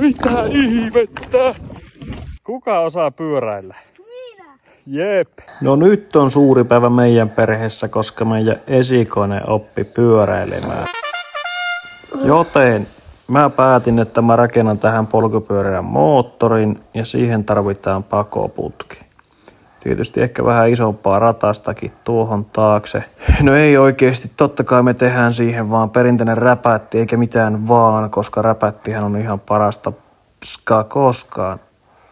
Mitä ihmettä? Kuka osaa pyöräillä? Minä. Jep. No nyt on suuri päivä meidän perheessä, koska meidän esikoinen oppi pyöräilemään. Joten mä päätin, että mä rakennan tähän polkupyörän moottorin ja siihen tarvitaan pakoputki. Tietysti ehkä vähän isompaa ratastakin tuohon taakse. No ei oikeesti, totta kai me tehdään siihen vaan perinteinen räpätti eikä mitään vaan, koska räpättihän on ihan parasta pskaa koskaan.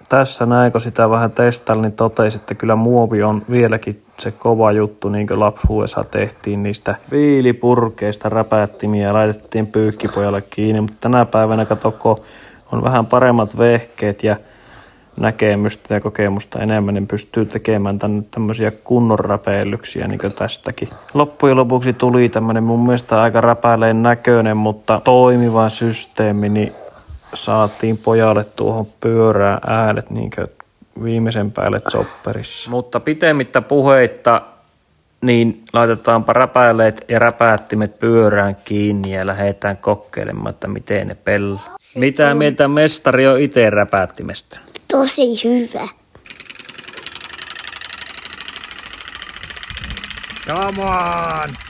Tässä näin, kun sitä vähän testailin, niin totesin, että kyllä muovi on vieläkin se kova juttu, niin kuin lapsuudessa tehtiin niistä viilipurkeista räpättimiä ja laitettiin pyykkipojalle kiinni. Mutta tänä päivänä katoko on vähän paremmat vehkeet ja näkemystä ja kokemusta enemmän, niin pystyy tekemään tämmöisiä kunnon räpeilyksiä niin kuin tästäkin. Loppujen lopuksi tuli tämmöinen mun mielestä aika räpäleen näköinen, mutta toimiva systeemi, niin saatiin pojalle tuohon pyörään äänet niin kuin viimeisen päälle chopperissa. Mutta pitemmittä puheitta, niin laitetaanpa räpäleet ja räpäättimet pyörään kiinni ja lähdetään kokeilemaan, että miten ne pelaa. Mitä mieltä mestari on itse räpäättimestä? Tosi hyvä. Come on!